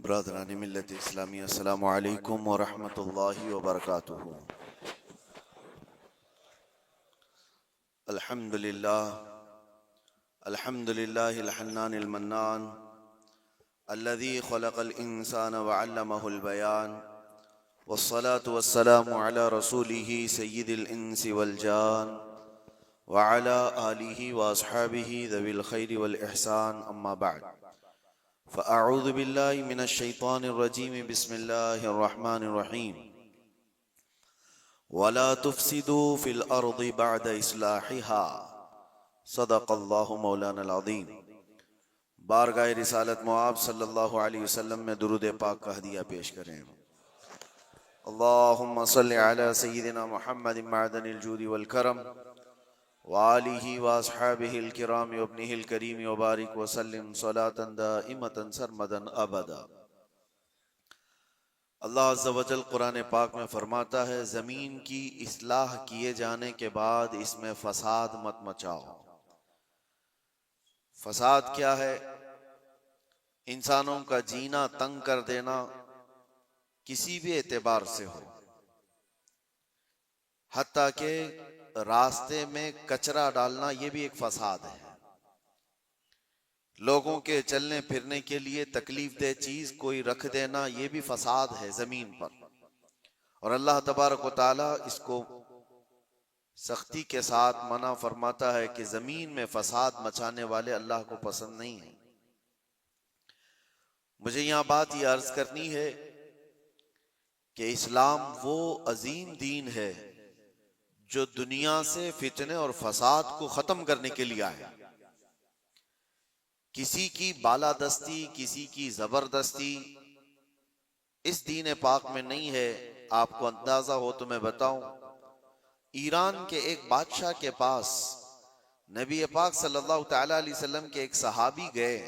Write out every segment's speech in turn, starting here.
बरादरान मिल्लत इस्लामी अस्सलामु अलैकुम व रहमतुल्लाहि व बरकातुहू। अल्हम्दुलिल्लाह अल्हम्दुलिल्लाहिल हन्नानिल मन्नान अल्लज़ी खलक़ल इंसान व अल्लमहुल बयान वस्सलातु वस्सलामु अला रसूलिही सय्यिदिल इंसी वल जान व अला आलिही व अस्हाबिही ज़विल खैरि वल इहसान अम्मा बअद। फ़अऊज़ु बिल्लाहि मिनश शैतानिर रजीम बिस्मिल्लाहिर रहमानिर रहीम। वला तुफ़सिदू फ़िल अर्ज़ि बअद इस्लाहिहा सदक़ल्लाहु मौलानाल अज़ीम। बारगाह रिसालत मुआब सल्लल्लाहु अलैहि वसल्लम में दुरूद पाक का हदिया पेश करें। अल्लाहुम्मा सल्लि अला सय्यिदिना मुहम्मदिन मअदनिल जूदि वल करम व आलिही व अस्हाबिहिल किराम व इब्निहिल करीम व बारिक व सल्लिम सलातन दाइमतन सरमदन अबदा। अल्लाह अज़्ज़ा व जल कुरान पाक में फरमाता है, जमीन की इस्लाह किए जाने के बाद इसमें फसाद मत मचाओ। फसाद क्या है? इंसानों का जीना तंग कर देना, किसी भी एतबार से हो, हत्ता के रास्ते में कचरा डालना, ये भी एक फसाद है। लोगों के चलने फिरने के लिए तकलीफ दे चीज कोई रख देना, ये भी फसाद है जमीन पर। और अल्लाह तबारक व तआला इसको सख्ती के साथ मना फरमाता है कि जमीन में फसाद मचाने वाले अल्लाह को पसंद नहीं है। मुझे यहां बात ये अर्ज करनी है कि इस्लाम वो अजीम दीन है जो दुनिया से फितने और फसाद को खत्म करने के लिए आया। किसी की बालादस्ती, किसी की जबरदस्ती इस दीन पाक में नहीं है। आपको अंदाजा हो तो मैं बताऊं, ईरान के एक बादशाह के पास नबी पाक सल्लल्लाहु तआला अलैहि वसल्लम के एक सहाबी गए,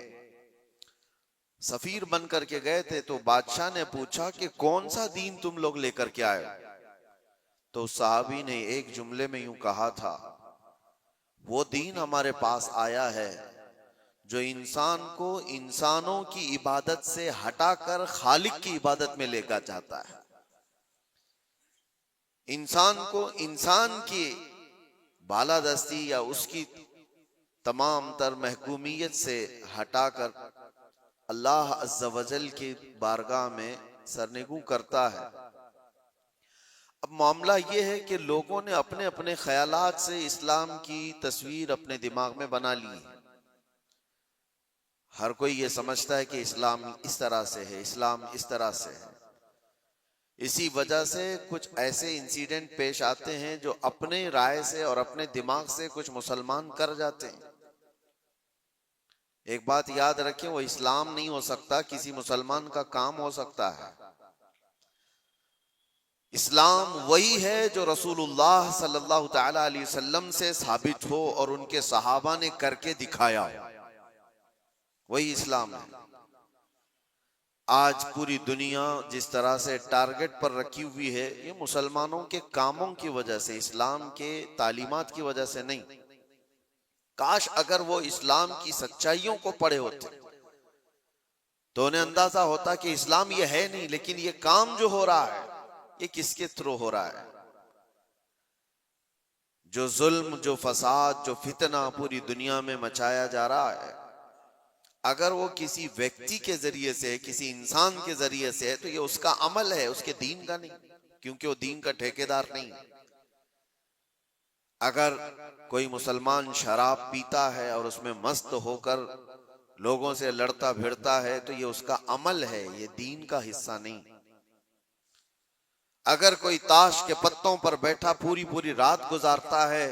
सफीर बन करके गए थे। तो बादशाह ने पूछा कि कौन सा दीन तुम लोग लेकर के आए? तो सहाबी ने एक जुमले में यूं कहा था, वो दीन हमारे पास आया है जो इंसान को इंसानों की इबादत से हटाकर खालिक की इबादत में लेकर जाता है। इंसान को इंसान की बालादस्ती या उसकी तमाम तर महकूमियत से हटाकर अल्लाह अज़्ज़ा वजल की बारगाह में सरनिगू करता है। अब मामला यह है कि लोगों ने अपने अपने ख्यालात से इस्लाम की तस्वीर अपने दिमाग में बना ली है। हर कोई ये समझता है कि इस्लाम इस तरह से है, इस्लाम इस तरह से है। इसी वजह से कुछ ऐसे इंसिडेंट पेश आते हैं जो अपने राय से और अपने दिमाग से कुछ मुसलमान कर जाते हैं। एक बात याद रखें, वो इस्लाम नहीं हो सकता, किसी मुसलमान का काम हो सकता है। इस्लाम वही है जो रसूलुल्लाह सल्लल्लाहु तआला अलैहि वसल्लम से साबित हो और उनके सहाबा ने करके दिखाया, वही इस्लाम है। आज पूरी दुनिया जिस तरह से टारगेट पर रखी हुई है, ये मुसलमानों के कामों की वजह से, इस्लाम के तालीमात की वजह से नहीं। काश अगर वो इस्लाम की सच्चाइयों को पढ़े होते तो उन्हें अंदाजा होता कि इस्लाम ये है नहीं, लेकिन ये काम जो हो रहा है ये किसके थ्रू हो रहा है। जो जुल्म, जो फसाद, जो फितना पूरी दुनिया में मचाया जा रहा है, अगर वो किसी व्यक्ति के जरिए से, किसी इंसान के जरिए से है तो ये उसका अमल है, उसके दीन का नहीं, क्योंकि वो दीन का ठेकेदार नहीं। अगर कोई मुसलमान शराब पीता है और उसमें मस्त होकर लोगों से लड़ता भिड़ता है तो ये उसका अमल है, ये दीन का हिस्सा नहीं। अगर कोई ताश के पत्तों पर बैठा पूरी पूरी रात गुजारता है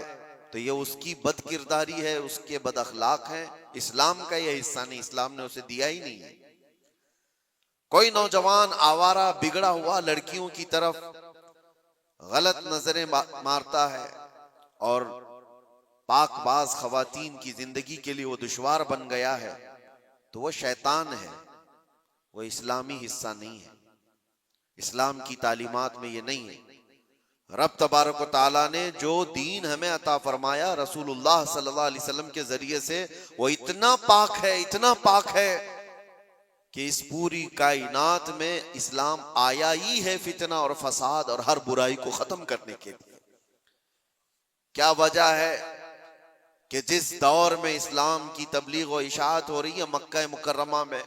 तो ये उसकी बदकिरदारी है, उसके बदअखलाक है, इस्लाम का ये हिस्सा नहीं, इस्लाम ने उसे दिया ही नहीं है। कोई नौजवान आवारा बिगड़ा हुआ लड़कियों की तरफ गलत नजरें मारता है और पाकबाज खवातीन की जिंदगी के लिए वो दुश्वार बन गया है, तो वो शैतान है, वो इस्लामी हिस्सा नहीं है। इस्लाम की तालीमात में ये नहीं है। रब तबारक व तआला ने जो दीन हमें अता फरमाया रसूलुल्लाह सल्लल्लाहु अलैहि वसल्लम के जरिए से, वो इतना पाक है, इतना पाक है कि इस पूरी कायनात में इस्लाम आया ही है फितना और फसाद और हर बुराई को खत्म करने के लिए। क्या वजह है कि जिस दौर में इस्लाम की तबलीग और इशाअत हो रही है मक्का मुकर्रमा में,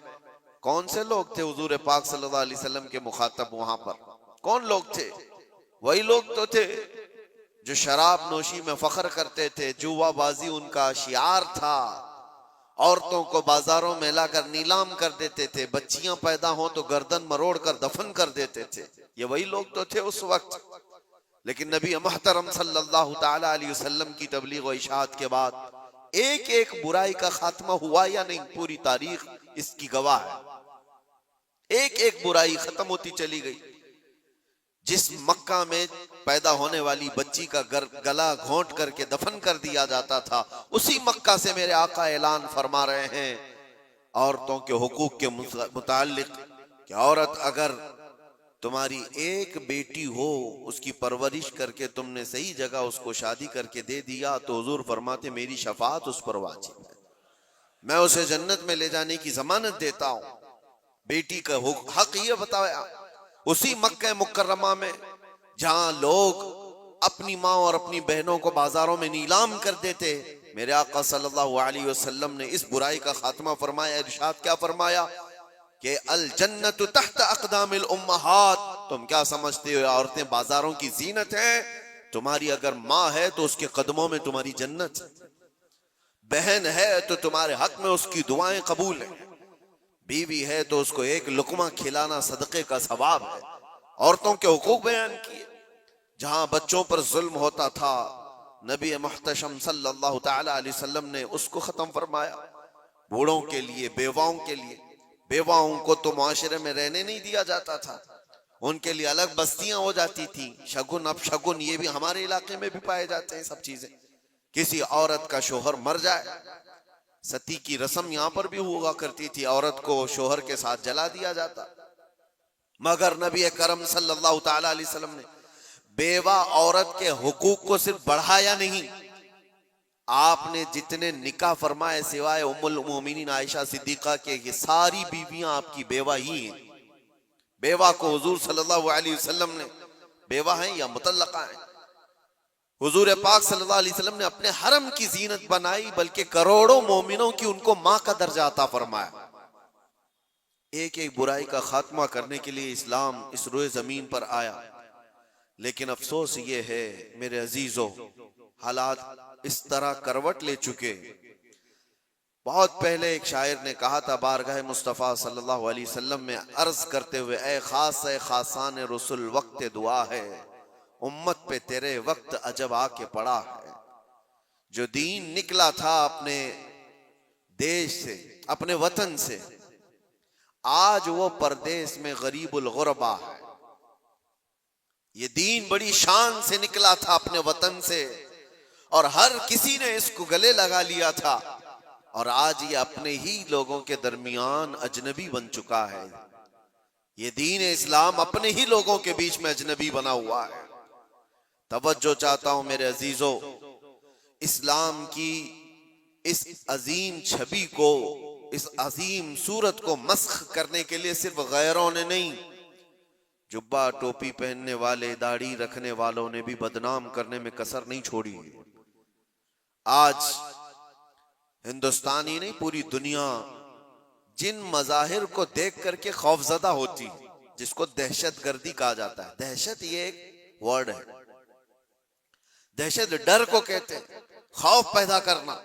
कौन से लोग थे हुजूर पाक सल्लल्लाहु अलैहि वसल्लम के मुखातब? वहां पर कौन लोग थे? वही लोग तो थे जो शराब नोशी में फख्र करते थे, जुआबाजी उनका शियार था, औरतों को बाजारों में लाकर नीलाम कर देते थे, बच्चियां पैदा हो तो गर्दन मरोड़ कर दफन कर देते थे। ये वही लोग तो थे उस वक्त। लेकिन नबी मुहतरम सल्लल्लाहु ताला अलैहि वसल्लम की तबलीग और इशाअत के बाद एक एक बुराई का खात्मा हुआ या नहीं, पूरी तारीख इसकी गवाह है। एक एक बुराई खत्म होती चली गई। जिस मक्का में पैदा होने वाली बच्ची का गला घोंट करके दफन कर दिया जाता था, उसी मक्का से मेरे आका ऐलान फरमा रहे हैं औरतों के हुकूक के मुताल्लिक कि औरत अगर तुम्हारी एक बेटी हो, उसकी परवरिश करके तुमने सही जगह उसको शादी करके दे दिया, तो हुजूर फरमाते मेरी शफाअत उस पर वाजिब है, मैं उसे जन्नत में ले जाने की जमानत देता हूं। बेटी का हक ये बताया उसी मक्का मुकर्रमा में जहां लोग अपनी माँ और अपनी बहनों को बाजारों में नीलाम कर देते। मेरे आका सल्लल्लाहु अलैहि वसल्लम ने इस बुराई का खात्मा फरमाया। इरशाद क्या फरमाया कि अल जन्नतु तहत अक़दामिल उम्महात। तुम क्या समझते हो औरतें बाजारों की जीनत हैं? तुम्हारी अगर माँ है तो उसके कदमों में तुम्हारी जन्नत है, बहन है तो तुम्हारे हक में उसकी दुआएं कबूल है, बीवी है तो उसको एक लुकमा खिलाना सदके का सवाब है। औरतों के हुकूक बयान किए। जहां बच्चों पर जुल्म होता था, नबी मुहतशम सल्लल्लाहु ताला अलैहि वसल्लम ने उसको खत्म फरमाया। बूढ़ों के लिए, बेवाओं के लिए, बेवाओं को तो मुआशरे में रहने नहीं दिया जाता था, उनके लिए अलग बस्तियां हो जाती थी। शगुन अब शगुन ये भी हमारे इलाके में भी पाए जाते हैं सब चीजें। किसी औरत का शोहर मर जाए, सती की रस्म यहां पर भी हुआ करती थी, औरत को शोहर के साथ जला दिया जाता। मगर नबी करम सल्लल्लाहु ताला अलैहि वसल्लम ने बेवा औरत के हुकूक को सिर्फ बढ़ाया नहीं, आपने जितने निकाह फरमाए सिवाय उम्मुल मोमिनीन आयशा सिद्दीका के, ये सारी बीवियां आपकी बेवा ही हैं। बेवा को हुजूर सल्लल्लाहु अलैहि वसल्लम ने बेवा हैं या मुतल्लका हैं, हुजूर पाक सल्लल्लाहु अलैहि वसल्लम ने अपने हरम की जीनत बनाई, बल्कि करोड़ों मोमिनों की उनको मां का दर्जा अता फरमाया। एक एक बुराई का खात्मा करने के लिए इस्लाम इस रोए जमीन पर आया। लेकिन अफसोस ये है मेरे अजीजों, हालात इस तरह करवट ले चुके। बहुत पहले एक शायर ने कहा था बारगाह मुस्तफ़ा सल्लल्लाहु अलैहि वसल्लम में अर्ज करते हुए, ए खासान रसूल वक्त दुआ है, उम्मत पे तेरे वक्त अजब आके पड़ा है। जो दीन निकला था अपने देश से, अपने वतन से, आज वो परदेश में गरीबुल गुरबा है। ये दीन बड़ी शान से निकला था अपने वतन से और हर किसी ने इसको गले लगा लिया था, और आज ये अपने ही लोगों के दरमियान अजनबी बन चुका है। ये दीन इस्लाम अपने ही लोगों के बीच में अजनबी बना हुआ है। तवज्जो चाहता हूं मेरे अजीजों, इस्लाम की इस अजीम छवि को, इस अजीम सूरत को मस्ख करने के लिए सिर्फ गैरों ने नहीं, जुब्बा टोपी पहनने वाले, दाढ़ी रखने वालों ने भी बदनाम करने में कसर नहीं छोड़ी। आज हिंदुस्तान ही नहीं, पूरी दुनिया जिन मजाहिर को देख करके खौफजदा होती, जिसको दहशतगर्दी कहा जाता है। दहशत ये एक वर्ड है, दहशत डर को कहते हैं, खौफ पैदा करना।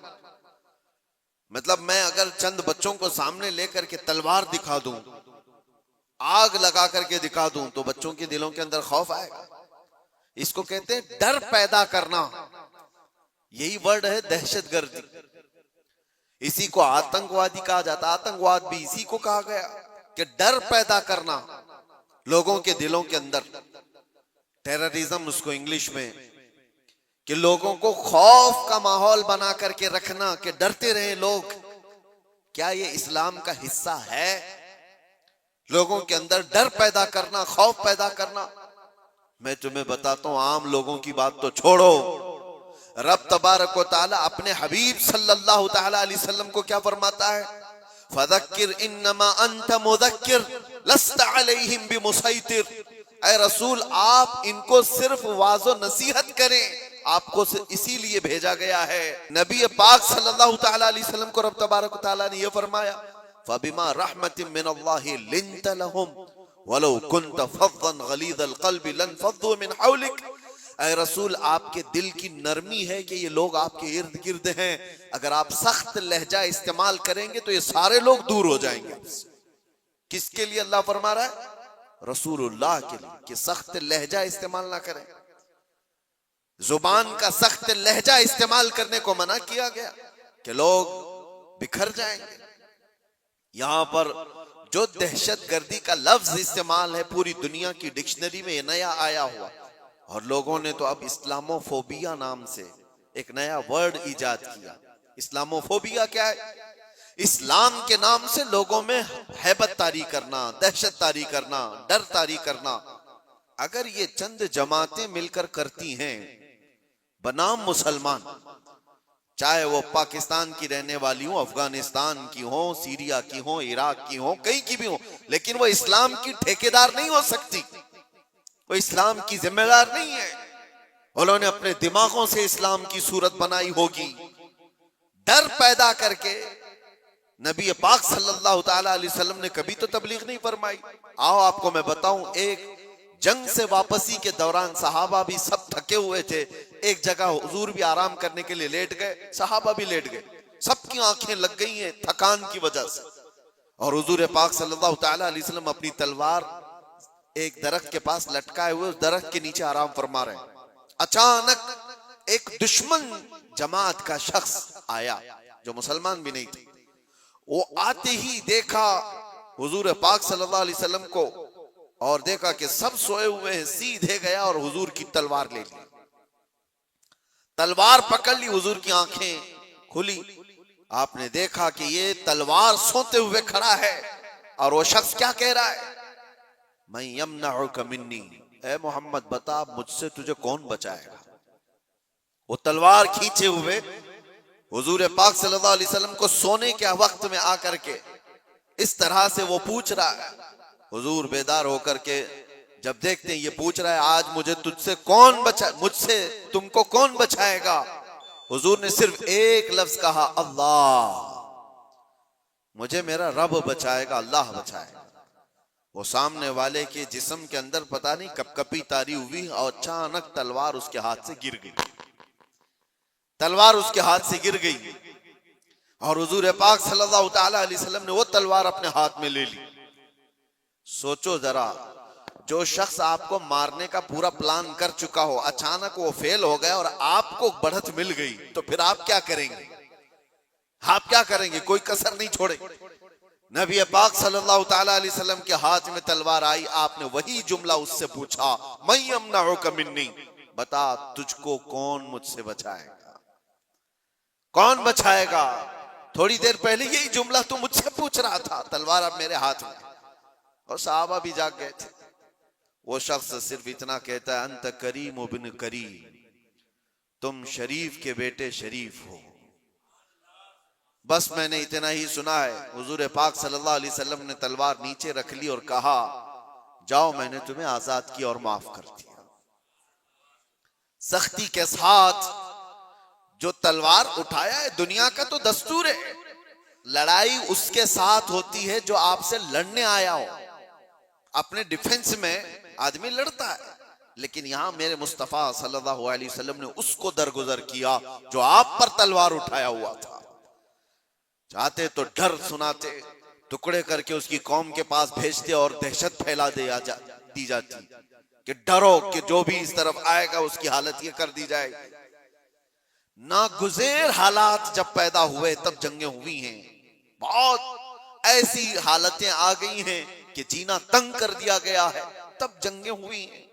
मतलब मैं अगर चंद बच्चों को सामने लेकर के तलवार दिखा दूं, आग लगा करके दिखा दूं, तो बच्चों के दिलों के अंदर खौफ आएगा। इसको कहते हैं डर पैदा करना, यही वर्ड है दहशतगर्दी। इसी को आतंकवादी कहा जाता है, आतंकवाद भी इसी को कहा गया कि डर पैदा करना लोगों के दिलों के अंदर। टेररिज्म उसको इंग्लिश में, कि लोगों को खौफ का माहौल बना करके रखना, कि डरते रहे लोग। क्या ये इस्लाम का हिस्सा है? लोगों के अंदर डर पैदा करना, खौफ पैदा करना। मैं तुम्हें बताता हूं, आम लोगों की बात तो छोड़ो, रब तबारक व तआला अपने हबीब सल्लल्लाहु तआला अलैहि वसल्लम को क्या फरमाता है? फदक्किर इन्नमा अंत मुदक्किर लस्त अलैहिम बिमुसैतिर। ऐ रसूल, आप इनको सिर्फ वाज़ो नसीहत करें, आपको इसीलिए भेजा गया है। नबी पाक सल्लल्लाहु तआला अलैहि वसल्लम को रब तबारक व तआला ने यह फरमाया, फबिमा रहमतिन मिनल्लाहि लिंत लहुम वलौ कुंत फज़्ज़न गलीज़ल क़ल्बि लनफ़ज़्ज़ू मिन हौलिक। ऐ रसूल, आपके दिल की नरमी है कि ये लोग आपके इर्द गिर्द हैं, अगर आप सख्त लहजा इस्तेमाल करेंगे तो ये सारे लोग दूर हो जाएंगे। किसके लिए अल्लाह फरमा रहा है? रसूलुल्लाह के लिए, कि सख्त लहजा इस्तेमाल ना करें। जुबान का सख्त लहजा इस्तेमाल करने को मना किया गया कि लोग बिखर जाएंगे। यहां पर जो दहशत गर्दी का लफ्ज इस्तेमाल है, पूरी दुनिया की डिक्शनरी में नया आया हुआ, और लोगों ने तो अब इस्लामोफोबिया नाम से एक नया वर्ड इजाद किया। इस्लामोफोबिया क्या है? इस्लाम के नाम से लोगों में हैबत तारी करना, दहशत तारी करना, डर तारी करना। अगर ये चंद जमातें मिलकर करती हैं बनाम मुसलमान, चाहे वो पाकिस्तान की रहने वाली हो, अफगानिस्तान की हो, सीरिया की हो, इराक की हो, कहीं की भी हो, लेकिन वो इस्लाम की ठेकेदार नहीं हो सकती, वो इस्लाम की जिम्मेदार नहीं है। उन्होंने अपने दिमागों से इस्लाम की सूरत बनाई होगी, डर पैदा करके। नबी पाक सल्लल्लाहु तआला अलैहि वसल्लम ने कभी तो तबलीग नहीं फरमाई। आओ आपको मैं बताऊं, एक जंग से वापसी के दौरान सहाबा भी सब थके हुए थे, एक जगह हुजूर भी आराम करने के लिए लेट गए, सहाबा भी लेट गए, सबकी आंखें लग गई हैं थकान की वजह से। और हुजूर पाक सल्लल्लाहु तआला अलैहि वसल्लम अपनी तलवार एक दरख्त के पास लटकाए हुए उस दरख्त के नीचे आराम फरमा रहे हैं। अचानक एक दुश्मन जमात का शख्स आया जो मुसलमान भी नहीं थे। वो आते ही देखा हुजूर पाक सल्लल्लाहु अलैहि वसल्लम को और देखा कि सब सोए हुए हैं, सीधे गया और हुजूर की तलवार ले ली, तलवार पकड़ ली, हुजूर की आंखें खुली। आपने देखा कि ये तलवार सोते हुए खड़ा है और वो शख्स क्या कह रहा है? मैं यमनउका मिन्नी, ऐ मोहम्मद बता मुझसे तुझे कौन बचाएगा। वो तलवार खींचे हुए हुजूर पाक सल्लल्लाहु अलैहि वसल्लम को सोने के वक्त में आकर के इस तरह से वो पूछ रहा है। हुजूर बेदार होकर के जब देखते हैं ये पूछ रहा है, आज मुझे तुझसे कौन बचा, मुझसे तुमको कौन बचाएगा? हुजूर ने सिर्फ एक लफ्ज कहा, अल्लाह, मुझे मेरा रब बचाएगा, अल्लाह बचाएगा। वो सामने वाले के जिस्म के अंदर पता नहीं कपकपी तारी हुई और अचानक तलवार उसके हाथ से गिर गई, तलवार उसके हाथ से गिर गई और हुजूर पाक सल्लल्लाहु तआला अलैहि वसल्लम ने वो तलवार अपने हाथ में ले ली। सोचो जरा, जो शख्स आपको मारने का पूरा प्लान कर चुका हो, अचानक वो फेल हो गया और आपको बढ़त मिल गई, तो फिर आप क्या करेंगे? आप क्या करेंगे? कोई कसर नहीं छोड़े। नबी पाक सल्लल्लाहु तआला अलैहि वसल्लम के हाथ में तलवार आई, आपने वही जुमला उससे पूछा, मैं यमनउका मिन्नी, बता तुझको कौन मुझसे बचाएगा, कौन बचाएगा? थोड़ी देर पहले यही जुमला तू मुझसे पूछ रहा था, तलवार अब मेरे हाथ में। और सहाबा भी जाग गए थे। वो शख्स सिर्फ इतना कहता है, अंत करीम बिन करीम, तुम शरीफ के बेटे शरीफ हो। बस मैंने इतना ही सुना है। हुजूर पाक सल्लल्लाहु अलैहि वसल्लम ने तलवार नीचे रख ली और कहा, जाओ मैंने तुम्हें आजाद किया और माफ कर दिया। सख्ती के साथ जो तलवार उठाया है, दुनिया का तो दस्तूर है, लड़ाई उसके साथ होती है जो आपसे लड़ने आया हो। अपने डिफेंस में आदमी लड़ता है, लेकिन यहां मेरे मुस्तफा सल्लल्लाहु अलैहि वसल्लम ने उसको दरगुजर किया जो आप पर तलवार उठाया हुआ था। चाहते तो डर सुनाते, टुकड़े करके उसकी कौम के पास भेजते और दहशत फैला दी जाती कि डरो कि जो भी इस तरफ आएगा उसकी हालत ये कर दी जाएगी। नागुज़ेर हालात जब पैदा हुए तब जंगें हुई हैं, बहुत ऐसी हालतें आ गई हैं कि जीना तंग कर दिया गया है, तब जंगें हुई हैं।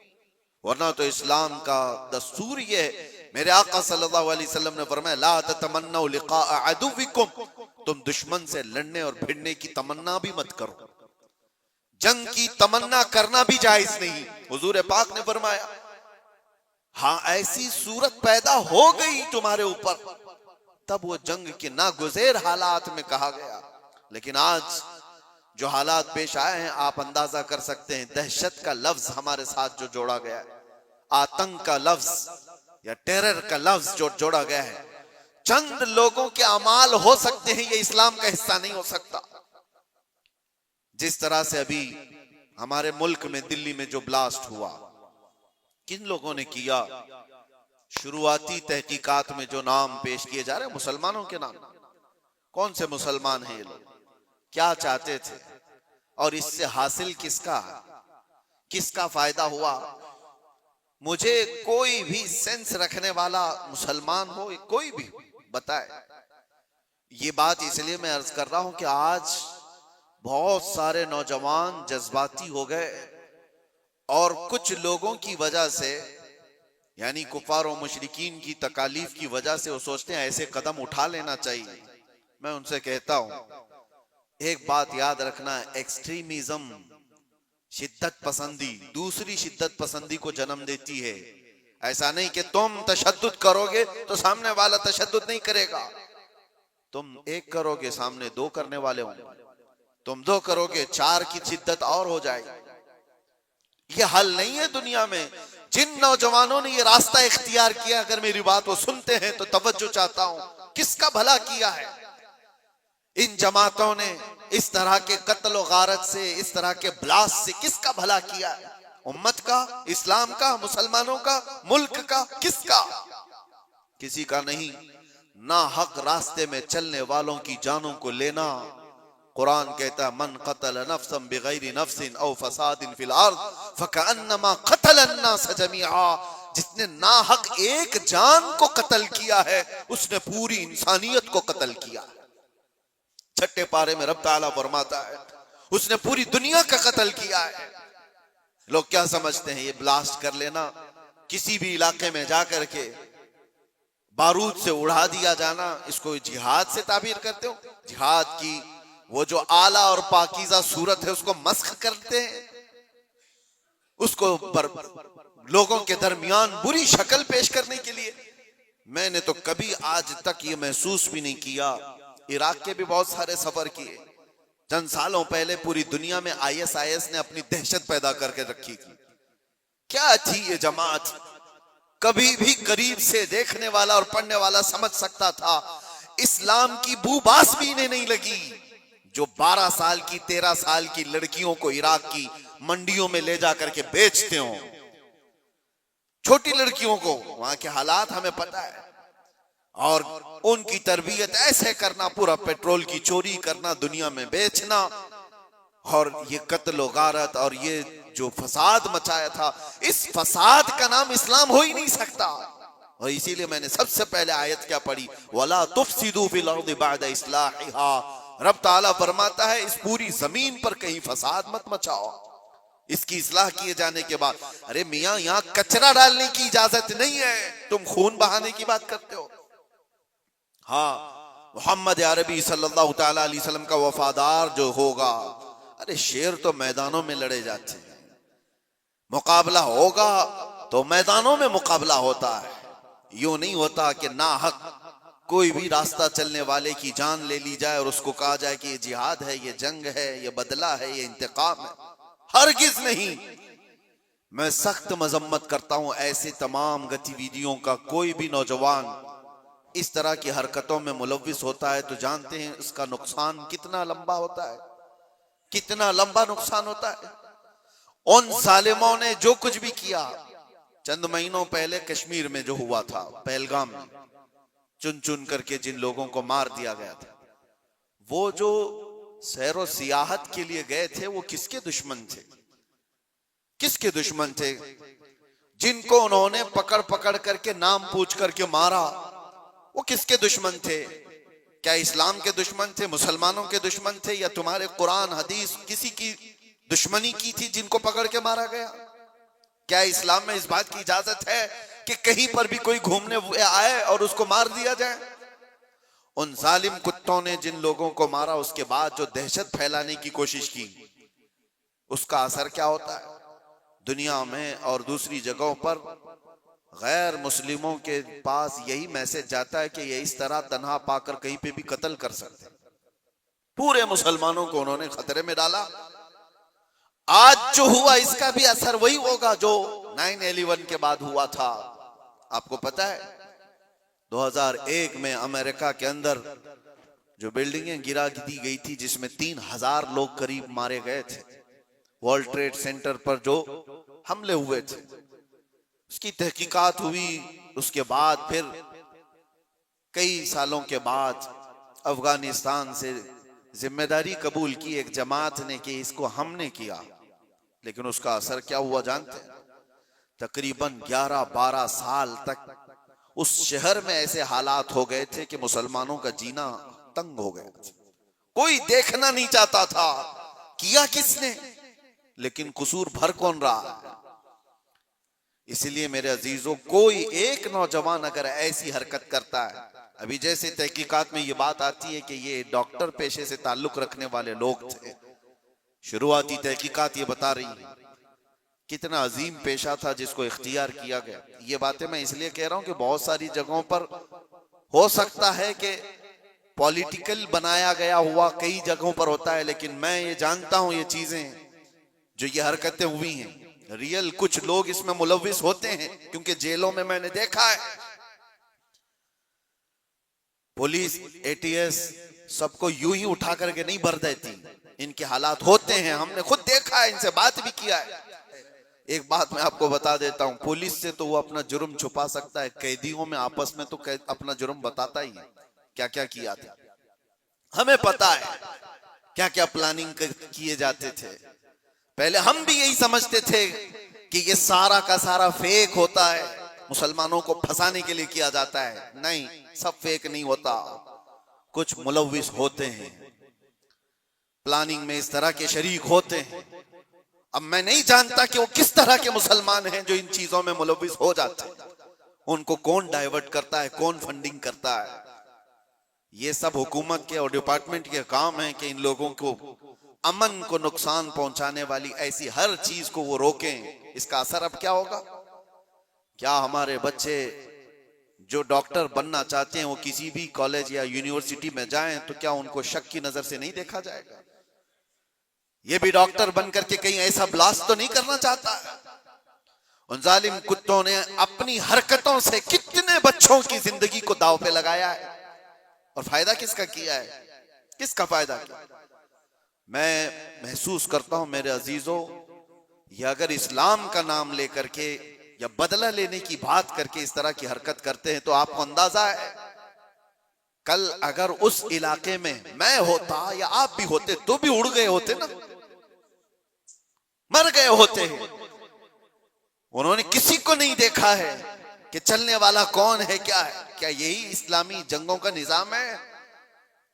वरना तो इस्लाम का दस्तूर ये है। मेरे आका सल्लल्लाहु अलैहि वसल्लम ने फरमाया, ला ततमन्नौ लिक़ा अदुव्विकुम, तुम दुश्मन से लड़ने और भिड़ने की तमन्ना भी मत करो, जंग की तमन्ना करना भी जायज नहीं। हुजूर पाक ने फरमाया, हाँ ऐसी सूरत पैदा हो गई तुम्हारे ऊपर, तब वो जंग के नागुज़ेर हालात में कहा गया, लेकिन आज जो हालात पेश आए हैं, आप अंदाजा कर सकते हैं। दहशत का लफ्ज हमारे साथ जो जोड़ा गया है, आतंक का लफ्ज या टेरर का लफ्ज जो जोड़ा गया है, चंद लोगों के अमाल हो सकते हैं, ये इस्लाम का हिस्सा नहीं हो सकता। जिस तरह से अभी हमारे मुल्क में दिल्ली में जो ब्लास्ट हुआ, किन लोगों ने किया? शुरुआती तहकीकात में जो नाम पेश किए जा रहे हैं मुसलमानों के नाम। कौन से मुसलमान हैं ये लोग? क्या चाहते थे? और इससे हासिल किसका फायदा हुआ? मुझे कोई भी सेंस रखने वाला मुसलमान हो, कोई भी बताए। ये बात इसलिए मैं अर्ज कर रहा हूं कि आज बहुत सारे नौजवान जज्बाती हो गए और कुछ लोगों की वजह से, यानी कुफार और मुशरिकीन की तकालीफ की वजह से वो सोचते हैं ऐसे कदम उठा लेना चाहिए। मैं उनसे कहता हूं, एक बात याद रखना, एक्सट्रीमिज्म, शिद्दत पसंदी दूसरी शिद्दत पसंदी को जन्म देती है। ऐसा नहीं कि तुम तशद्दुद करोगे तो सामने वाला तशद्दुद नहीं करेगा। तुम एक करोगे, सामने दो करने वाले होंगे। तुम दो करोगे, चार की शिद्दत और हो जाएगी। ये हल नहीं है दुनिया में। जिन नौजवानों ने ये रास्ता इख्तियार किया, अगर मेरी बात वो सुनते हैं तो तवज्जो चाहता हूं, किसका भला किया है? इन जमातों ने इस तरह के कत्ल और गारत से, इस तरह के ब्लास्ट से किसका भला किया है? उम्मत का, इस्लाम का, मुसलमानों का, मुल्क का? किसका? किसी का नहीं। ना हक रास्ते में चलने वालों की जानों को लेना। कुरान कहता है, मन कतल नफ्सन बिगैरि नफ्सिन औ फसादिन फिल अर्द फकअन्नमा कतल अन्नास जमीआ। जिसने नाहक एक जान को कत्ल किया है, उसने पूरी इंसानियत को कत्ल किया। छठे पारे में रब ताला फरमाता है, उसने पूरी दुनिया का कत्ल किया है। लोग क्या समझते हैं? ये ब्लास्ट कर लेना, किसी भी इलाके में जाकर के बारूद से उड़ा दिया जाना, इसको जिहाद से ताबीर करते हो? जिहाद की वो जो आला और पाकीज़ा सूरत है उसको मस्ख करते हैं, उसको लोगों के दरमियान बुरी शक्ल पेश करने के लिए। मैंने तो कभी आज तक ये महसूस भी नहीं किया। इराक के भी बहुत सारे सफर किए। चंद सालों पहले पूरी दुनिया में ISIS ने अपनी दहशत पैदा करके रखी थी। क्या थी ये जमात? कभी भी करीब से देखने वाला और पढ़ने वाला समझ सकता था, इस्लाम की बूबास भी इन्हें नहीं लगी। जो 12 साल की 13 साल की लड़कियों को इराक की मंडियों में ले जाकर के बेचते हो, छोटी लड़कियों को, वहां के हालात हमें पता है, और उनकी तरबियत ऐसे करना, पूरा पेट्रोल की चोरी करना, दुनिया में बेचना, और ये कत्ल गारत और ये जो फसाद मचाया था, इस फसाद का नाम इस्लाम हो ही नहीं सकता। और इसीलिए मैंने सबसे पहले आयत क्या पढ़ी, वला तुफसिदू फिल अर्दि बअद इस्लाहिहा। रब ताला फरमाता है, इस पूरी जमीन पर कहीं फसाद मत मचाओ इसकी इस्लाह किए जाने के बाद। अरे मियां, यहां कचरा डालने की इजाजत नहीं है, तुम खून बहाने की बात करते हो। हाँ, मोहम्मद अरबी सल्लल्लाहु तआला अलैहि वसल्लम का वफादार जो होगा, अरे शेर तो मैदानों में लड़े जाते हैं, मुकाबला होगा तो मैदानों में मुकाबला होता है। यूं नहीं होता कि नाहक कोई भी रास्ता चलने वाले की जान ले ली जाए और उसको कहा जाए कि ये जिहाद है, ये जंग है, ये बदला है, ये इंतकाम है। हरगिज नहीं। मैं सख्त मजम्मत करता हूं ऐसे तमाम गतिविधियों का। कोई भी नौजवान इस तरह की हरकतों में मुलव्विस होता है तो जानते हैं इसका नुकसान कितना लंबा होता है, कितना लंबा नुकसान होता है। उन जालिमों ने जो कुछ भी किया, चंद महीनों पहले कश्मीर में जो हुआ था, पहलगाम में चुन चुन करके जिन लोगों को मार दिया गया था, वो जो सैरो सियाहत के लिए गए थे, वो किसके दुश्मन थे? किसके दुश्मन थे? जिनको उन्होंने पकड़ पकड़ करके नाम पूछ करके मारा, वो किसके दुश्मन थे? क्या इस्लाम के दुश्मन थे, मुसलमानों के दुश्मन थे, या तुम्हारे कुरान हदीस किसी की दुश्मनी की थी जिनको पकड़ के मारा गया? क्या इस्लाम में इस बात की इजाजत है कि कहीं पर भी कोई घूमने आए और उसको मार दिया जाए? उन जालिम कुत्तों ने जिन लोगों को मारा, उसके बाद जो दहशत फैलाने की कोशिश की, उसका असर क्या होता है दुनिया में और दूसरी जगहों पर? गैर मुस्लिमों के पास यही मैसेज जाता है कि ये इस तरह तन्हा पाकर कहीं पे भी कत्ल कर सकते हैं। पूरे मुसलमानों को उन्होंने खतरे में डाला। आज जो हुआ इसका भी असर वही होगा जो 9/11 के बाद हुआ था। आपको पता है 2001 में अमेरिका के अंदर जो बिल्डिंगें गिरा दी गई थी जिसमें 3000 लोग करीब मारे गए थे, वर्ल्ड ट्रेड सेंटर पर जो हमले हुए थे, उसकी तहकीकात हुई। उसके बाद फिर कई सालों के बाद अफगानिस्तान से जिम्मेदारी कबूल की एक जमात ने कि इसको हमने किया, लेकिन उसका असर क्या हुआ जानते हैं? तकरीबन 11-12 साल तक उस शहर में ऐसे हालात हो गए थे कि मुसलमानों का जीना तंग हो गया। कोई देखना नहीं चाहता था किया किसने, लेकिन कसूर भर कौन रहा। इसलिए मेरे अजीजों, कोई एक नौजवान अगर ऐसी हरकत करता है, अभी जैसे तहकीकात में ये बात आती है कि ये डॉक्टर पेशे से ताल्लुक रखने वाले लोग थे, शुरुआती तहकीकात ये बता रही है कितना अजीम पेशा था जिसको इख्तियार किया गया। ये बातें मैं इसलिए कह रहा हूं कि बहुत सारी जगहों पर हो सकता है कि पॉलिटिकल बनाया गया हुआ कई जगहों पर होता है, लेकिन मैं ये जानता हूं ये चीजें जो ये हरकतें हुई हैं, रियल कुछ लोग इसमें मुलव्विस होते हैं, क्योंकि जेलों में मैंने देखा है पुलिस एटीएस सबको यूं ही उठा करके नहीं भर देती, इनके हालात होते हैं, हमने खुद देखा है, इनसे बात भी किया है। एक बात मैं आपको बता देता हूं, पुलिस से तो वो अपना जुर्म छुपा सकता है, कैदियों में आपस में तो अपना जुर्म बताता ही है क्या क्या किया था। हमें पता है क्या क्या प्लानिंग किए जाते थे। पहले हम भी यही समझते थे कि ये सारा का सारा फेक होता है, मुसलमानों को फंसाने के लिए किया जाता है। नहीं, सब फेक नहीं होता, कुछ मुलव्विस होते हैं, प्लानिंग में इस तरह के शरीक होते हैं। अब मैं नहीं जानता कि वो किस तरह के मुसलमान हैं जो इन चीजों में मुलव्विस हो जाते हैं, उनको कौन डाइवर्ट करता है, कौन फंडिंग करता है। ये सब हुकूमत के और डिपार्टमेंट के काम है कि इन लोगों को अमन को नुकसान पहुंचाने वाली ऐसी हर चीज को वो रोकें। इसका असर अब क्या होगा? क्या हमारे बच्चे जो डॉक्टर बनना चाहते हैं वो किसी भी कॉलेज या यूनिवर्सिटी में जाएं तो क्या उनको शक की नजर से नहीं देखा जाएगा? ये भी डॉक्टर बनकर के कहीं ऐसा ब्लास्ट तो नहीं करना चाहता? उन जालिम कुत्तों ने अपनी हरकतों से कितने बच्चों की जिंदगी को दांव पे लगाया है, और फायदा किसका किया है? किसका फायदा किया? मैं महसूस करता हूं मेरे अजीजों, ये अगर इस्लाम का नाम लेकर के या बदला लेने की बात करके इस तरह की हरकत करते हैं तो आपको अंदाजा है कल अगर उस इलाके में मैं होता या आप भी होते तो भी उड़ गए होते ना, मर गए होते हैं। उन्होंने किसी को नहीं देखा है कि चलने वाला कौन है, क्या है। क्या यही इस्लामी जंगों का निजाम है?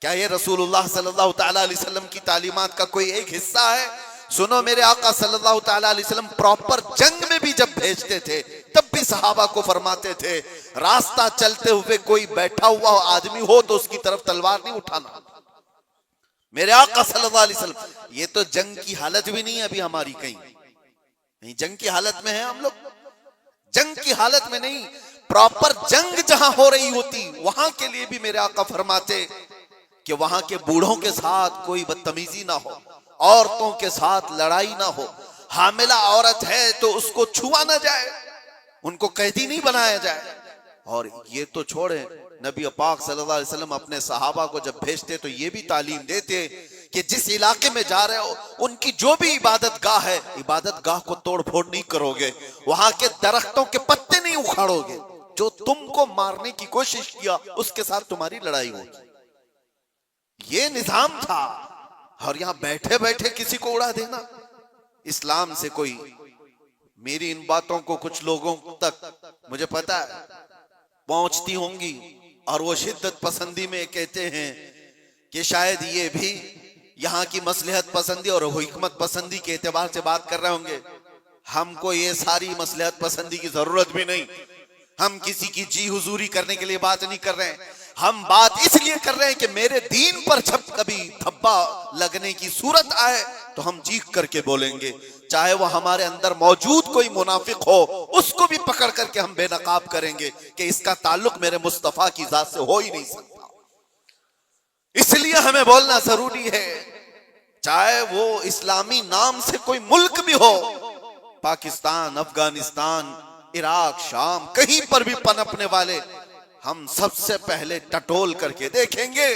क्या ये रसूलुल्लाह सल्लल्लाहु तआला अलैहि वसल्लम की तालीमात का कोई एक हिस्सा है? सुनो, मेरे आका सल्लल्लाहु तआला अलैहि वसल्लम प्रॉपर जंग में भी जब भेजते थे तब भी सहाबा को फरमाते थे रास्ता चलते हुए कोई बैठा हुआ आदमी हो तो उसकी तरफ तलवार नहीं उठाना। मेरे आका सल्लल्लाहु अलैहि वसल्लम, ये तो जंग की हालत भी नहीं है अभी हमारी, कहीं जंग की हालत में है हम लोग? जंग की हालत में नहीं, प्रॉपर जंग जहां हो रही होती वहां के लिए भी मेरे आका फरमाते कि वहां के बूढ़ों के साथ कोई बदतमीजी ना हो, औरतों के साथ लड़ाई ना हो, हामिला औरत है तो उसको छुआ ना जाए, उनको कैदी नहीं बनाया जाए। और ये तो छोड़े, नबी पाक सल्लल्लाहु अलैहि वसल्लम अपने सहाबा को जब भेजते तो ये भी तालीम देते कि जिस इलाके में जा रहे हो उनकी जो भी इबादत गाह है, इबादत गाह को तोड़ फोड़ नहीं करोगे, वहां के दरख्तों के पत्ते नहीं उखाड़ोगे, जो तुमको मारने की कोशिश किया उसके साथ तुम्हारी लड़ाई होगी। ये निजाम था। और यहां बैठे बैठे किसी को उड़ा देना, इस्लाम से कोई, मेरी इन बातों को कुछ लोगों तक मुझे पता है पहुंचती होंगी और वो शिद्दत पसंदी में कहते हैं कि शायद ये भी यहाँ की मसलहत पसंदी और हिकमत पसंदी के एतबार से बात कर रहे होंगे। हमको ये सारी मसलहत पसंदी की जरूरत भी नहीं, हम किसी की जी हुजूरी करने के लिए बात नहीं कर रहे हैं, हम बात इसलिए कर रहे हैं कि मेरे दीन पर जब कभी धब्बा लगने की सूरत आए तो हम चीख करके बोलेंगे, चाहे वो हमारे अंदर मौजूद कोई मुनाफिक हो उसको भी पकड़ करके हम बेनकाब करेंगे कि इसका ताल्लुक मेरे मुस्तफा की जात से हो ही नहीं सकता। इसलिए हमें बोलना जरूरी है, चाहे वो इस्लामी नाम से कोई मुल्क भी हो, पाकिस्तान, अफगानिस्तान, इराक, शाम, कहीं पर भी पनपने वाले, हम सबसे पहले टटोल करके देखेंगे।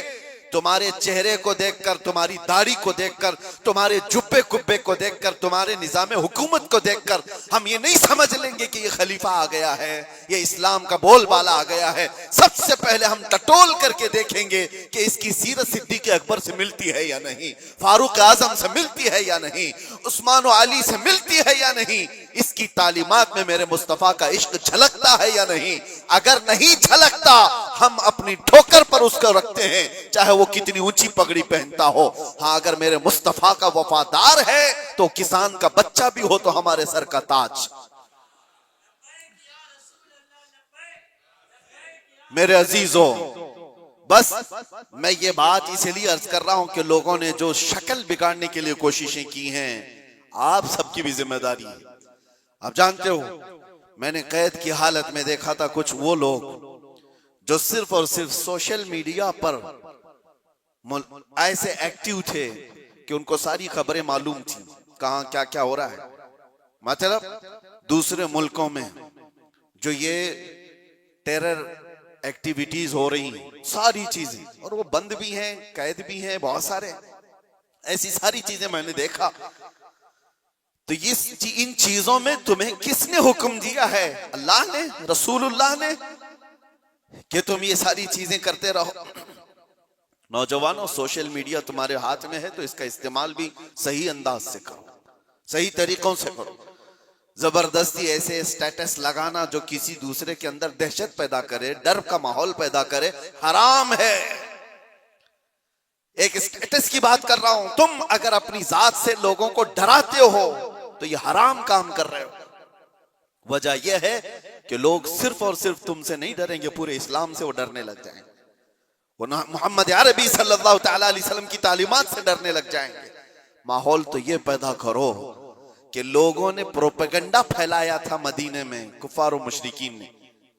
तुम्हारे चेहरे को देखकर, तुम्हारी दाढ़ी को देखकर, तुम्हारे जुब्बे कुब्बे को देखकर, तुम्हारे निजाम हुकूमत को देखकर हम ये नहीं समझ लेंगे कि ये खलीफा आ गया है, ये इस्लाम का बोलबाला आ गया है। सबसे पहले हम टटोल करके देखेंगे कि इसकी सीरत सिद्दीक़ अकबर से मिलती है या नहीं, फारूक आजम से मिलती है या नहीं, उस्मान और अली से मिलती है या नहीं, इसकी तालीमात में मेरे मुस्तफा का इश्क झलकता है या नहीं। अगर नहीं झलकता, हम अपनी ठोकर पर उसको रखते हैं, चाहे वो कितनी ऊंची पगड़ी पहनता हो। हाँ, अगर मेरे मुस्तफा का वफादार है तो किसान का बच्चा भी हो तो हमारे सर का ताज। मेरे अजीजों, बस मैं ये बात इसलिए अर्ज कर रहा हूं कि लोगों ने जो शक्ल बिगाड़ने के लिए कोशिशें की हैं, आप सबकी भी जिम्मेदारी है। आप जानते हो, मैंने कैद की हालत में देखा था कुछ वो लोग जो सिर्फ और सिर्फ सोशल मीडिया पर ऐसे एक्टिव थे कि उनको सारी खबरें मालूम थी, कहां क्या क्या हो रहा है। मतलब दूसरे मुल्कों में जो ये टेरर एक्टिविटीज हो रही हैं, सारी चीजें, और वो बंद भी हैं, कैद भी हैं, बहुत सारे ऐसी सारी चीजें मैंने देखा। तो इन चीजों में तुम्हें किसने हुक्म दिया है? अल्लाह ने, रसूलुल्लाह ने, कि तुम ये सारी चीजें करते रहो। नौजवानों, सोशल मीडिया तुम्हारे हाथ में है तो इसका इस्तेमाल भी सही अंदाज से करो, सही तरीकों से करो। जबरदस्ती ऐसे स्टेटस लगाना जो किसी दूसरे के अंदर दहशत पैदा करे, डर का माहौल पैदा करे, हराम है। एक स्टेटस की बात कर रहा हूं। तुम अगर अपनी जात से लोगों को डराते हो तो ये हराम काम कर रहे हो। वजह यह है कि लोग सिर्फ और सिर्फ तुमसे नहीं डरेंगे, पूरे इस्लाम से वो डरने लग जाएंगे, वो मोहम्मद अरबी सल्लल्लाहु अलैहि वसल्लम की तालीमात से डरने लग जाएंगे। माहौल तो ये पैदा करो कि लोगों ने प्रोपेगेंडा फैलाया था मदीने में, कुफार और मुशरिकीन ने,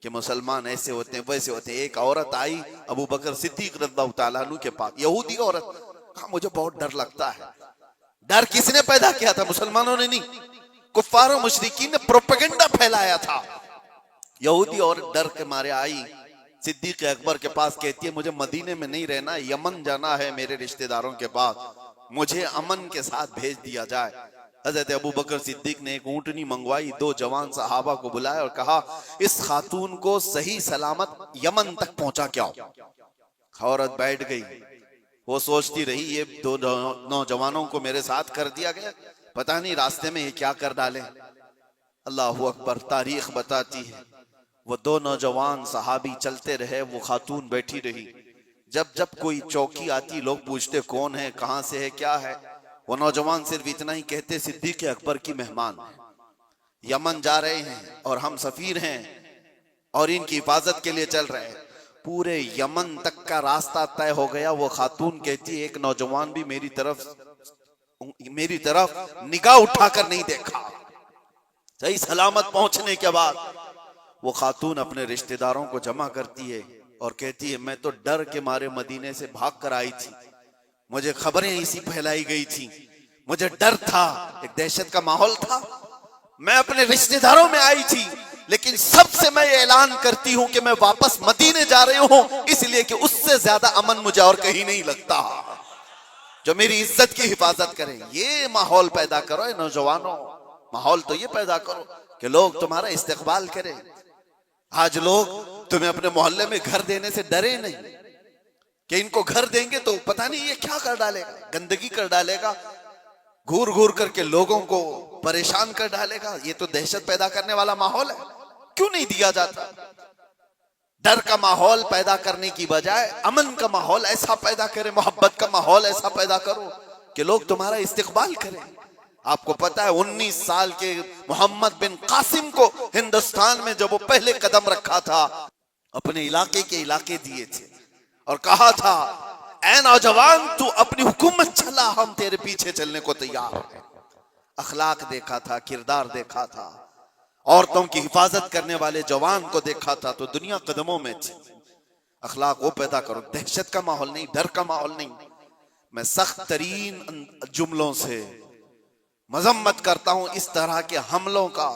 कि मुसलमान ऐसे होते हैं, वैसे होते हैं। एक औरत आई अबू बकर सिद्दीक रज़ियल्लाहु ताला अन्हु के पास, यहूदी औरत, कहा मुझे बहुत डर लगता है। डर किसने पैदा किया था? मुसलमानों ने नहीं, कुफार और मुशरिकीन ने प्रोपेगेंडा फैलाया था। यहूदी औरत डर के मारे आई सिद्दीक अकबर के पास, कहती है मुझे मदीने में नहीं रहना, यमन जाना है मेरे रिश्तेदारों के पास, मुझे अमन के साथ भेज दिया जाए। हजरत अबू बकर सिद्दीक ने एक ऊंटनी मंगवाई, 2 जवान सहाबा को बुलाया और कहा इस खातून को सही सलामत यमन तक पहुंचा के आओ। औरत बैठ गई, वो सोचती रही ये 2 नौजवानों को मेरे साथ कर दिया गया, पता नहीं रास्ते में ये क्या कर डाले। अल्लाह अकबर, तारीख बताती है वो 2 नौजवान सहाबी चलते रहे, वो खातून बैठी रही। जब जब कोई चौकी आती लोग पूछते कौन है, कहां से है, क्या है, वो नौजवान सिर्फ इतना ही कहते सिद्दीक अकबर की मेहमान है, यमन जा रहे हैं और हम सफीर हैं और इनकी हिफाजत के लिए चल रहे हैं। पूरे यमन तक का रास्ता तय हो गया। वो खातून कहती है एक नौजवान भी मेरी तरफ निगाह उठाकर नहीं देखा। सही सलामत पहुंचने के बाद वो खातून अपने रिश्तेदारों को जमा करती है और कहती है मैं तो डर के मारे मदीने से भाग कर आई थी, मुझे खबरें इसी फैलाई गई थी, मुझे डर था, एक दहशत का माहौल था, मैं अपने रिश्तेदारों में आई थी, लेकिन सबसे मैं ऐलान करती हूं कि मैं वापस मदीने जा रही हूं, इसलिए कि उससे ज्यादा अमन मुझे और कहीं नहीं लगता जो मेरी इज्जत की हिफाजत करे। ये माहौल पैदा करो नौजवानों, माहौल तो ये पैदा करो कि लोग तुम्हारा इस्तकबाल करें। आज लोग तुम्हें अपने मोहल्ले में घर देने से डरे नहीं कि इनको घर देंगे तो पता नहीं ये क्या कर डालेगा, गंदगी कर डालेगा, घूर घूर करके लोगों को परेशान कर डालेगा। ये तो दहशत पैदा करने वाला माहौल है, क्यों नहीं दिया जाता? डर का माहौल पैदा करने की बजाय अमन का माहौल ऐसा पैदा करें, मोहब्बत का माहौल ऐसा पैदा करो कि लोग तुम्हारा इस्तकबाल करें। आपको पता है 19 साल के मोहम्मद बिन कासिम को हिंदुस्तान में जब वो पहले कदम रखा था, अपने इलाके के इलाके दिए थे और कहा था ऐ नौजवान तू अपनी हुकूमत चला, हम तेरे पीछे चलने को तैयार हैं। अखलाक देखा था, किरदार देखा था, औरतों की हिफाजत करने वाले जवान को देखा था तो दुनिया कदमों में थी। अखलाक वो पैदा करो, दहशत का माहौल नहीं, डर का माहौल नहीं। मैं सख्त तरीन जुमलों से मजम्मत करता हूं इस तरह के हमलों का।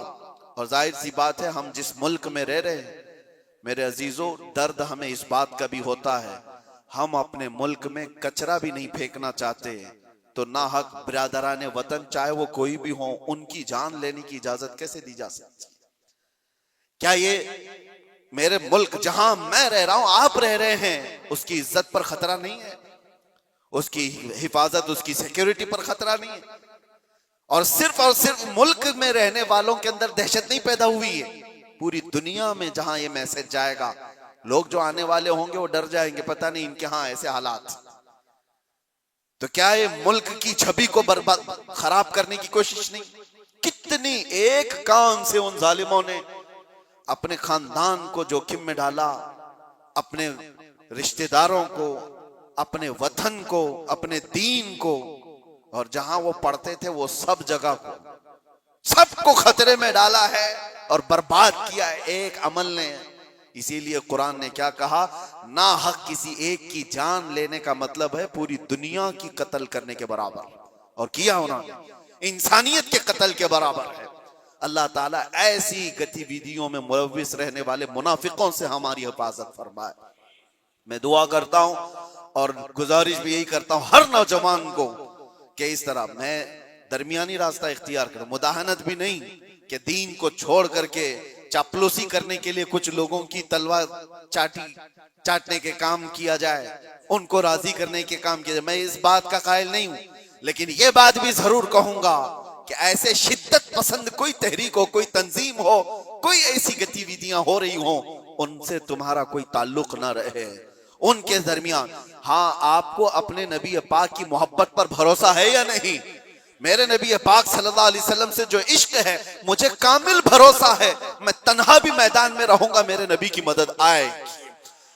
और जाहिर सी बात है, हम जिस मुल्क में रह रहे हैं मेरे अजीजों, दर्द हमें इस बात का भी होता है, हम अपने मुल्क में कचरा भी नहीं फेंकना चाहते, तो ना हक बिरादराने वतन चाहे वो कोई भी हो, उनकी जान लेने की इजाजत कैसे दी जा सकती? क्या ये मेरे मुल्क जहां मैं रह रहा हूं, आप रह रहे हैं, उसकी इज्जत पर खतरा नहीं है? उसकी हिफाजत, उसकी सिक्योरिटी पर खतरा नहीं है? और सिर्फ मुल्क में रहने वालों के अंदर दहशत नहीं पैदा हुई है, पूरी दुनिया में जहां ये मैसेज जाएगा, लोग जो आने वाले होंगे वो डर जाएंगे, पता नहीं इनके यहां ऐसे हालात। तो क्या ये मुल्क की छवि को बर्बाद खराब करने की कोशिश नहीं? कितनी एक काम से उन जालिमों ने अपने खानदान को जोखिम में डाला, अपने रिश्तेदारों को, अपने वतन को, अपने दीन को, और जहां वो पढ़ते थे वो सब जगह को, सबको खतरे में डाला है और बर्बाद किया है एक अमल ने। इसीलिए कुरान ने क्या कहा, ना हक किसी एक की जान लेने का मतलब है पूरी दुनिया की कत्ल करने के बराबर, और किया उन्होंने, इंसानियत के कत्ल के बराबर है। अल्लाह ताला ऐसी गतिविधियों में मुलव्विस रहने वाले मुनाफिकों से हमारी हिफाजत फरमाए। मैं दुआ करता हूं और गुजारिश भी यही करता हूं हर नौजवान को कि इस तरह मैं दरमियानी रास्ता इख्तियार करूं, मुदाहनत भी नहीं कि दीन को छोड़ करके चापलूसी करने के लिए कुछ लोगों की तलवार चाटने के काम किया जाए, उनको राजी करने के काम किया जाए, मैं इस बात का कायल नहीं हूं। लेकिन यह बात भी जरूर कहूंगा कि ऐसे शिद्दत पसंद कोई तहरीक हो, कोई तंजीम हो, कोई ऐसी गतिविधियां हो रही हो, उनसे तुम्हारा कोई ताल्लुक ना रहे, उनके दरमियान। हाँ, आपको अपने नबी पाक की मोहब्बत पर भरोसा है या नहीं? मेरे नबी पाक सल्लल्लाहु अलैहि वसल्लम से जो इश्क है, मुझे कामिल भरोसा है, मैं तन्हा भी मैदान में रहूंगा, मेरे नबी की मदद आएगी,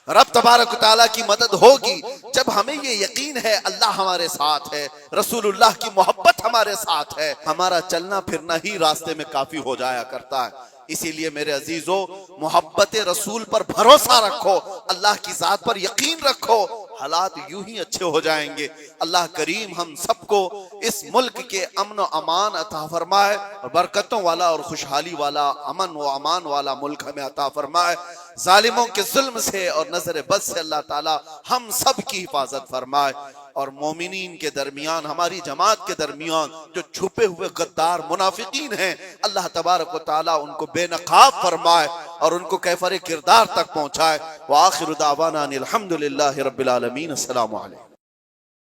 रब तबारक तआला की मदद होगी। जब हमें ये यकीन है अल्लाह हमारे साथ है, रसूलुल्लाह की मोहब्बत हमारे साथ है, हमारा चलना फिरना ही रास्ते में काफी हो जाया करता है। इसीलिए मेरे अजीजों, मोहब्बत रसूल पर भरोसा रखो, अल्लाह की जात पर यकीन रखो, हालात यूं ही अच्छे हो जाएंगे। अल्लाह करीम हम सबको इस मुल्क के अमन व अमान अता फरमाए, और बरकतों वाला और खुशहाली वाला, अमन व अमान वाला मुल्क हमें अता फरमाए। जालिमों के जुल्म से और नजर बद से अल्लाह ताला हम सब की हिफाजत फरमाए, और मोमिनीन के दरमियान, हमारी जमात के दरमियान जो छुपे हुए गद्दार मुनाफिकीन हैं, अल्लाह तबारक व तआला उनको बेनकाब फरमाए और उनको कैफरे किरदार तक पहुंचाए। व आखिरु दावाना अनिल हम्दुलिल्लाहि रब्बिल आलमीन। अस्सलामु अलैकुम।